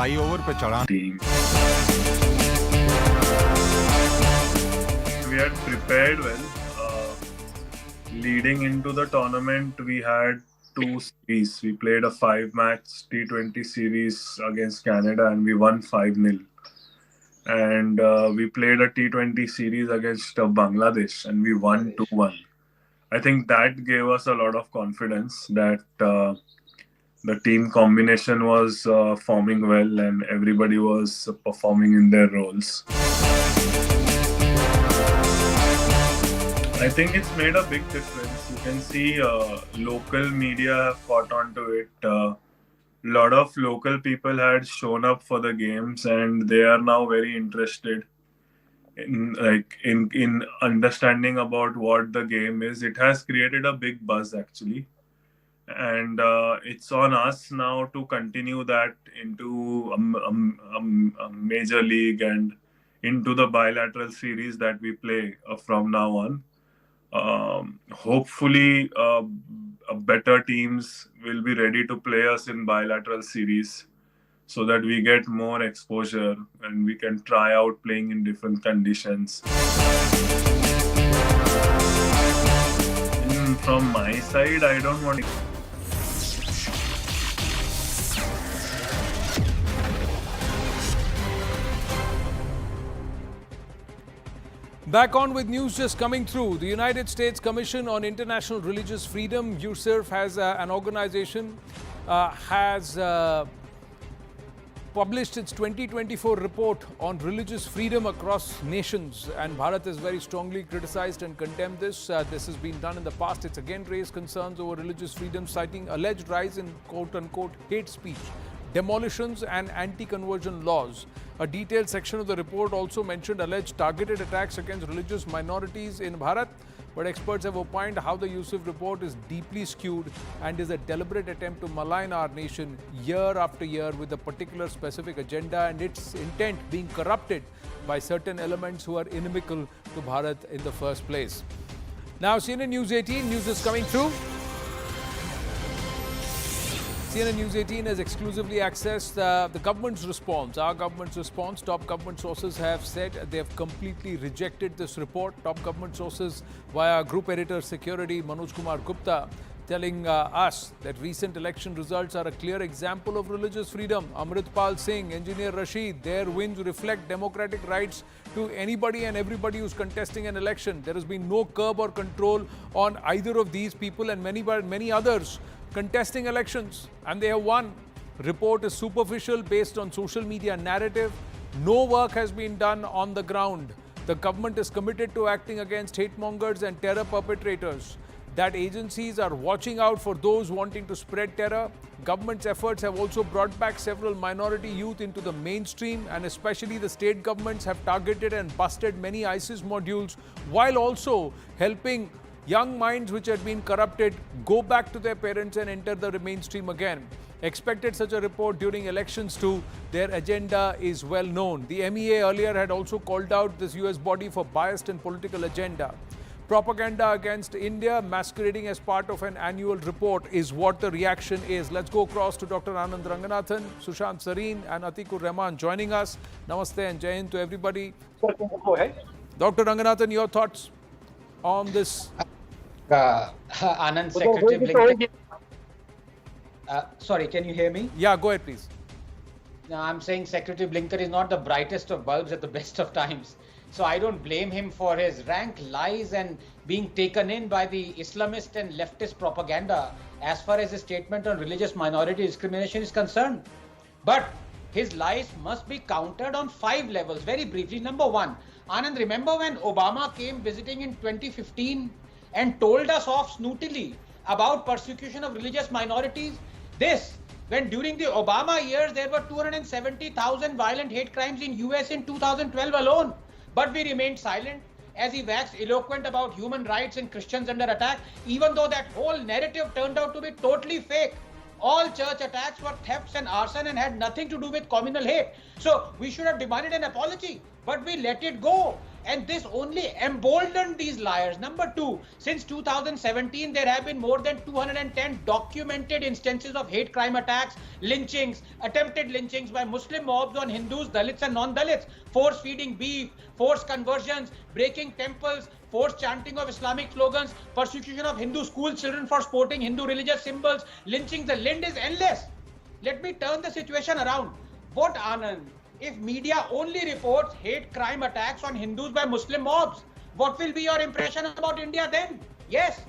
Flyover पे चढ़ा team. We had prepared well. Leading into the tournament, we had two series. We played a 5-match T20 series against Canada and we won 5-0. And we played a T20 series against Bangladesh and we won 2-1. I think that gave us a lot of confidence that the team combination was forming well and everybody was performing in their roles. I think it's made a big difference. You can see local media have caught on to it. A lot of local people had shown up for the games and they are now very interested in understanding about what the game is. It has created a big buzz actually. And it's on us now to continue that into a major league and into the bilateral series that we play from now on. Hopefully, better teams will be ready to play us in bilateral series so that we get more exposure and we can try out playing in different conditions. From my side, I don't want to... Back on with news just coming through. The United States Commission on International Religious Freedom, USCIRF, has an organization, has published its 2024 report on religious freedom across nations, and Bharat has very strongly criticized and condemned this. This has been done in the past. It's again raised concerns over religious freedom, citing alleged rise in quote-unquote hate speech, demolitions and anti-conversion laws. A detailed section of the report also mentioned alleged targeted attacks against religious minorities in Bharat, but experts have opined how the USCIRF report is deeply skewed and is a deliberate attempt to malign our nation year after year with a particular specific agenda, and its intent being corrupted by certain elements who are inimical to Bharat in the first place. Now, CNN News 18, news is coming through. CNN News 18 has exclusively accessed the government's response, our government's response. Top government sources have said they have completely rejected this report. Top government sources via Group Editor Security Manoj Kumar Gupta telling us that recent election results are a clear example of religious freedom. Amritpal Singh, Engineer Rashid, their wins reflect democratic rights to anybody and everybody who's contesting an election. There has been no curb or control on either of these people and many others contesting elections, and they have won. Report is superficial, based on social media narrative. No work has been done on the ground. The government is committed to acting against hate mongers and terror perpetrators. That agencies are watching out for those wanting to spread terror. Government's efforts have also brought back several minority youth into the mainstream, and especially the state governments have targeted and busted many ISIS modules, while also helping young minds which had been corrupted go back to their parents and enter the mainstream again. Expected such a report during elections too. Their agenda is well known. The MEA earlier had also called out this US body for biased and political agenda. Propaganda against India masquerading as part of an annual report is what the reaction is. Let's go across to Dr. Anand Ranganathan, Sushant Sareen and Atikur Rahman joining us. Namaste and Jai Hind to everybody. Go ahead. Dr. Ranganathan, your thoughts on this? Anand, Secretary Blinken. Sorry, can you hear me? Yeah, go ahead, please. No, I'm saying Secretary Blinken is not the brightest of bulbs at the best of times. So I don't blame him for his rank lies and being taken in by the Islamist and leftist propaganda as far as his statement on religious minority discrimination is concerned. But his lies must be countered on 5 levels. Very briefly, number 1, Anand, remember when Obama came visiting in 2015 and told us off snootily about persecution of religious minorities? This, when during the Obama years there were 270,000 violent hate crimes in US in 2012 alone, but we remained silent as he waxed eloquent about human rights and Christians under attack, even though that whole narrative turned out to be totally fake. All church attacks were thefts and arson and had nothing to do with communal hate. So we should have demanded an apology, but we let it go. And this only emboldened these liars. Number two, since 2017, there have been more than 210 documented instances of hate crime attacks, lynchings, attempted lynchings by Muslim mobs on Hindus, Dalits and non-Dalits, force feeding beef, forced conversions, breaking temples, forced chanting of Islamic slogans, persecution of Hindu school children for sporting Hindu religious symbols, lynching. The list is endless. Let me turn the situation around. What, Anand? If media only reports hate crime attacks on Hindus by Muslim mobs, what will be your impression about India then? Yes,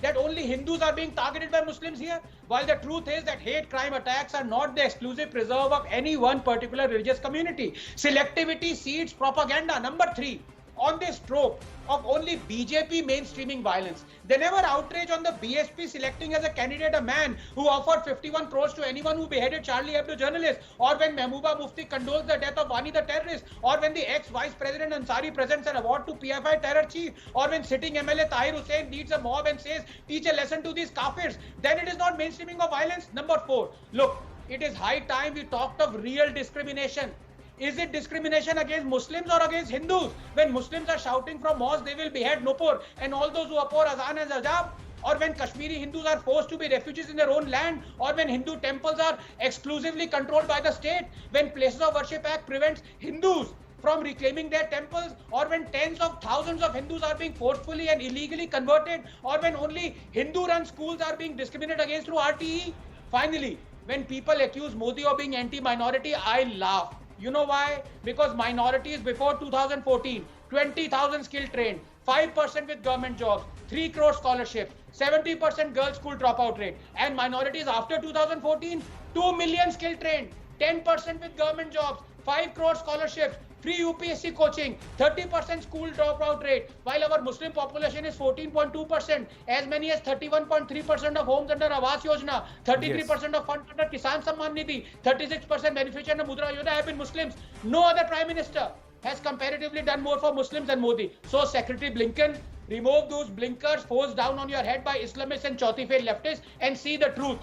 that only Hindus are being targeted by Muslims here, while the truth is that hate crime attacks are not the exclusive preserve of any one particular religious community. Selectivity seeds propaganda. Number three, on this trope of only BJP mainstreaming violence, they never outrage on the BSP selecting as a candidate a man who offered 51 crores to anyone who beheaded Charlie Hebdo journalists, or when Mehbooba Mufti condoles the death of Wani the terrorist, or when the ex-Vice President Ansari presents an award to PFI terror chief, or when sitting MLA Tahir Hussain leads a mob and says, teach a lesson to these kafirs. Then it is not mainstreaming of violence. Number four, look, it is high time we talked of real discrimination. Is it discrimination against Muslims or against Hindus? When Muslims are shouting from mosques, they will behead Nupur and all those who oppose Azan and Hijab? Or when Kashmiri Hindus are forced to be refugees in their own land? Or when Hindu temples are exclusively controlled by the state? When Places of Worship Act prevents Hindus from reclaiming their temples? Or when tens of thousands of Hindus are being forcefully and illegally converted? Or when only Hindu-run schools are being discriminated against through RTE? Finally, when people accuse Modi of being anti-minority, I laugh. You know why? Because minorities before 2014, 20,000 skill trained, 5% with government jobs, 3 crore scholarships, 70% girls school dropout rate. And minorities after 2014, 2 million skill trained, 10% with government jobs, 5 crore scholarships, free UPSC coaching, 30% school dropout rate, while our Muslim population is 14.2%, as many as 31.3% of homes under Awas Yojana, 33% of funds under Kisan Samman Nidhi, 36% beneficiaries under Mudra Yojana have been Muslims. No other Prime Minister has comparatively done more for Muslims than Modi. So Secretary Blinken, remove those blinkers forced down on your head by Islamists and Chauthi failed leftists and see the truth.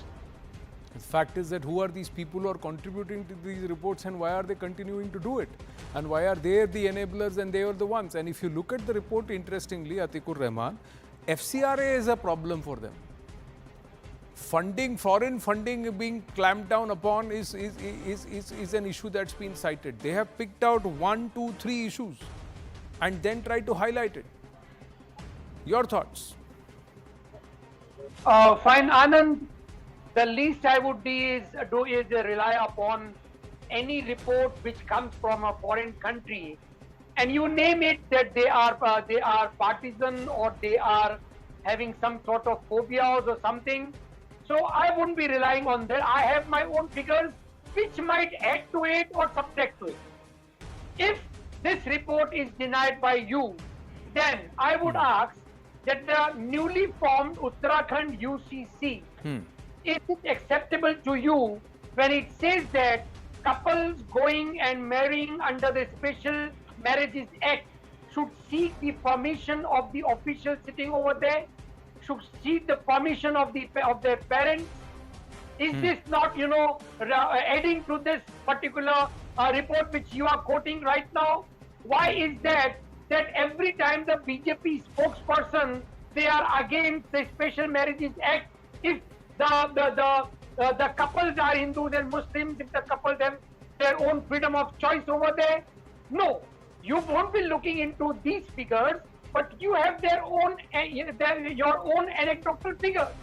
The fact is that who are these people who are contributing to these reports and why are they continuing to do it? And why are they the enablers and they are the ones? And if you look at the report, interestingly, Atikur Rahman, FCRA is a problem for them. Funding, foreign funding being clamped down upon is an issue that's been cited. They have picked out 1, 2, 3 issues and then tried to highlight it. Your thoughts? Fine, Anand. The least I would do is rely upon any report which comes from a foreign country, and you name it that they are partisan or they are having some sort of phobias or something. So I wouldn't be relying on that. I have my own figures which might add to it or subtract to it. If this report is denied by you, then I would ask that the newly formed Uttarakhand UCC, is it acceptable to you when it says that couples going and marrying under the Special Marriages Act should seek the permission of the official sitting over there, should seek the permission of their parents? Is this not, adding to this particular report which you are quoting right now? Why is that every time the BJP spokesperson, they are against the Special Marriages Act? If the couples are Hindus and Muslims, if the couples have their own freedom of choice over there? No, you won't be looking into these figures, but you have your own anecdotal figures.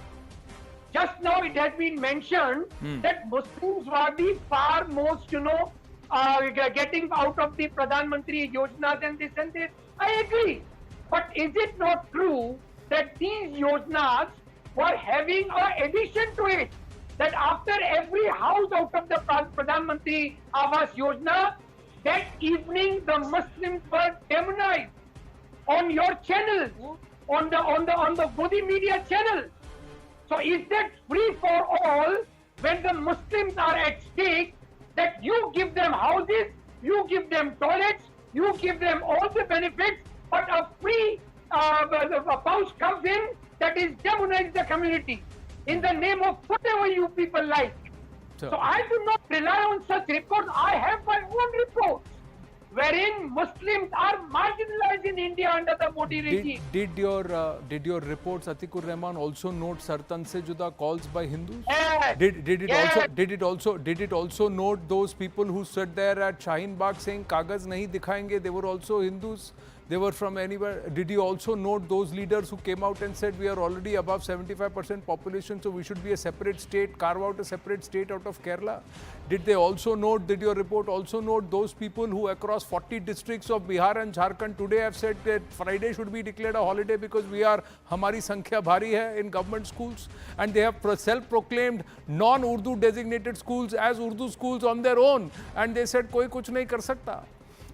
Just now it has been mentioned that Muslims were the far most, getting out of the Pradhan Mantri Yojanas and this and this. I agree. But is it not true that these Yojanas were having an addition to it? That after every house out of the Pradhan Mantri Awas Yojana, that evening the Muslims were demonized on your channel, on the Modi media channel. So is that free for all when the Muslims are at stake, that you give them houses, you give them toilets, you give them all the benefits, but a free spouse comes in that is demonize the community in the name of whatever you people like. So I do not rely on such reports. I have my own reports. wherein Muslims are marginalized in India under the Modi regime. Did your reports, Atikur Rahman, also note Sartan se juda calls by Hindus? Yes. Did it also note those people who stood there at Shaheen Bagh saying Kagaz nahi dikhayenge? They were also Hindus. They were from anywhere. Did you also note those leaders who came out and said we are already above 75% population, so we should be a separate state, carve out a separate state out of Kerala? Did your report also note those people who across 40 districts of Bihar and Jharkhand today have said that Friday should be declared a holiday because hamari sankhya bhari hai in government schools, and they have self-proclaimed non-Urdu designated schools as Urdu schools on their own, and they said koi kuch nahi kar sakta.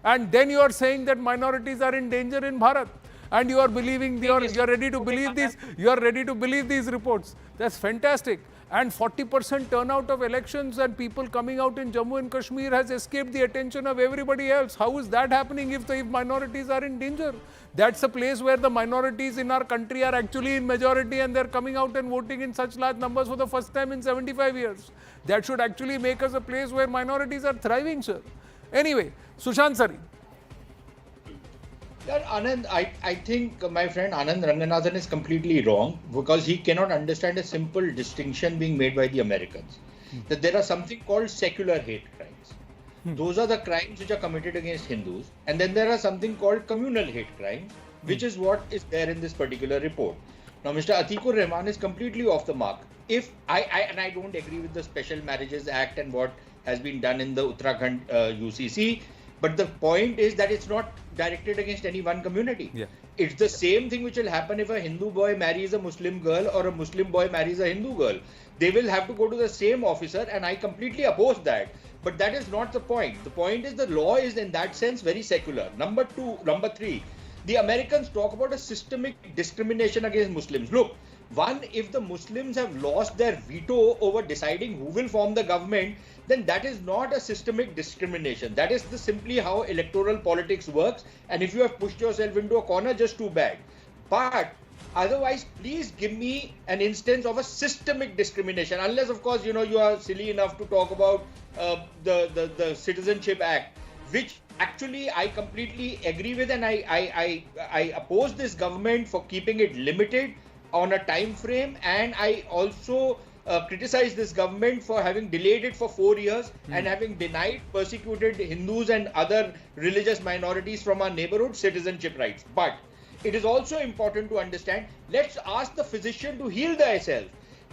And then you are saying that minorities are in danger in Bharat, and you are believing, you are ready to believe these, you are ready to believe these reports. That's fantastic. And 40% turnout of elections and people coming out in Jammu and Kashmir has escaped the attention of everybody else. How is that happening if minorities are in danger? That's a place where the minorities in our country are actually in majority, and they're coming out and voting in such large numbers for the first time in 75 years. That should actually make us a place where minorities are thriving, sir. Anyway, Sushant Sari. Anand, I think my friend Anand Ranganathan is completely wrong because he cannot understand a simple distinction being made by the Americans. That there are something called secular hate crimes. Those are the crimes which are committed against Hindus. And then there are something called communal hate crimes, which is what is there in this particular report. Now, Mr. Atikur Rahman is completely off the mark. If I don't agree with the Special Marriages Act and what has been done in the Uttarakhand UCC, but the point is that it's not directed against any one community. Yeah. It's the same thing which will happen if a Hindu boy marries a Muslim girl or a Muslim boy marries a Hindu girl. They will have to go to the same officer, and I completely oppose that. But that is not the point. The point is the law is in that sense very secular. Number three, the Americans talk about a systemic discrimination against Muslims. Look, one, if the Muslims have lost their veto over deciding who will form the government, then that is not a systemic discrimination. That is simply how electoral politics works. And if you have pushed yourself into a corner, just too bad. But otherwise, please give me an instance of a systemic discrimination. Unless, of course, you are silly enough to talk about the Citizenship Act, which actually I completely agree with, and I oppose this government for keeping it limited on a time frame, and I also criticize this government for having delayed it for 4 years and having denied persecuted Hindus and other religious minorities from our neighborhood citizenship rights. But it is also important to understand, let's ask the physician to heal thyself.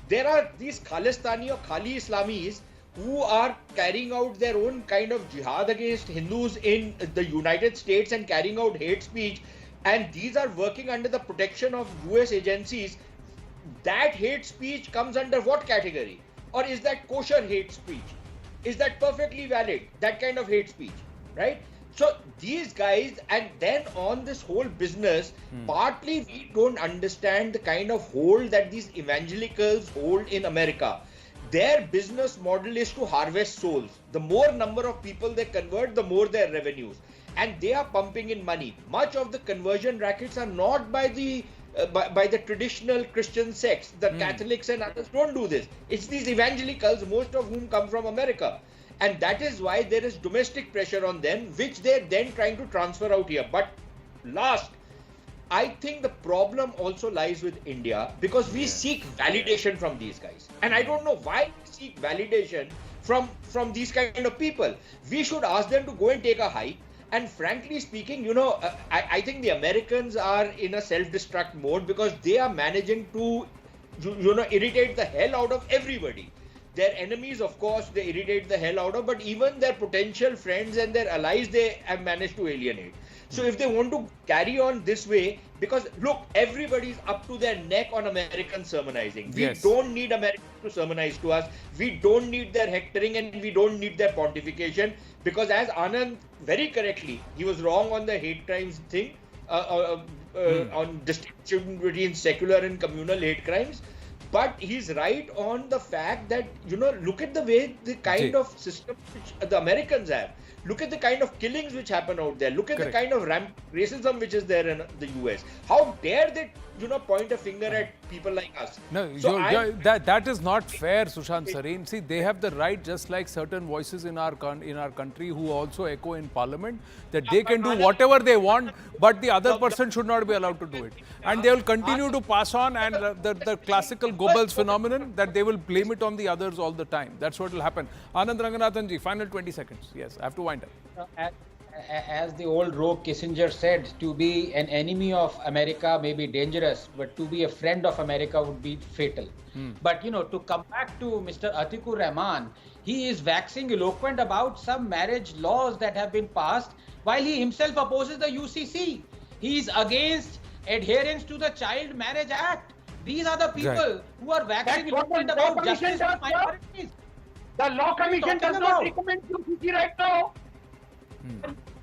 There are these Khalistani or Khali Islamis who are carrying out their own kind of jihad against Hindus in the United States and carrying out hate speech, and these are working under the protection of US agencies. That hate speech comes under what category? Or is that kosher hate speech? Is that perfectly valid, that kind of hate speech, right? So these guys, and then on this whole business, partly we don't understand the kind of hold that these evangelicals hold in America. Their business model is to harvest souls. The more number of people they convert, the more their revenues. And they are pumping in money. Much of the conversion rackets are not by the traditional Christian sects. The Catholics and others don't do this. It's these evangelicals, most of whom come from America. And that is why there is domestic pressure on them, which they're then trying to transfer out here. But last, I think the problem also lies with India, because we seek validation from these guys. And I don't know why we seek validation from these kind of people. We should ask them to go and take a hike. And frankly speaking, I think the Americans are in a self-destruct mode because they are managing to, irritate the hell out of everybody. Their enemies, of course, they irritate the hell out of, but even their potential friends and their allies, they have managed to alienate. So if they want to carry on this way, because look, everybody's up to their neck on American sermonizing. We don't need Americans to sermonize to us. We don't need their hectoring, and we don't need their pontification, because as Anand very correctly, he was wrong on the hate crimes thing, on distinction between secular and communal hate crimes. But he's right on the fact that, look at the way the kind of system which the Americans have. Look at the kind of killings which happen out there. Look at the kind of racism which is there in the US. How dare they, point a finger at people like us? No, So that is not fair, Sushant Sareen. See, they have the right, just like certain voices in our country who also echo in Parliament, that they can do whatever they want, but the other person should not be allowed to do it. And they will continue to pass on, and the classical Goebbels phenomenon, that they will blame it on the others all the time. That's what will happen. Anand Ranganathan ji, final 20 seconds. Yes, I have to wind up. As the old rogue Kissinger said, to be an enemy of America may be dangerous, but to be a friend of America would be fatal. But, to come back to Mr. Atikur Rahman, he is waxing eloquent about some marriage laws that have been passed while he himself opposes the UCC. He is against adherence to the Child Marriage Act. These are the people who are waxing eloquent about justice for minorities. The Law Commission does not recommend UCC right now.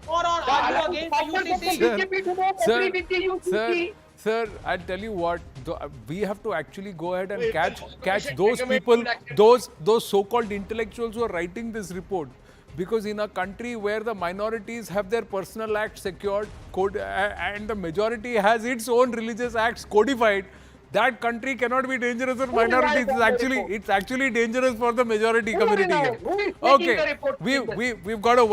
Or are you against the UCC? Sir, I'll tell you what, we have to actually go ahead and catch those people, those so-called intellectuals who are writing this report. Because in a country where the minorities have their personal acts secured, and the majority has its own religious acts codified, that country cannot be dangerous for minorities. It's actually dangerous for the majority community here. Okay, we've got to wind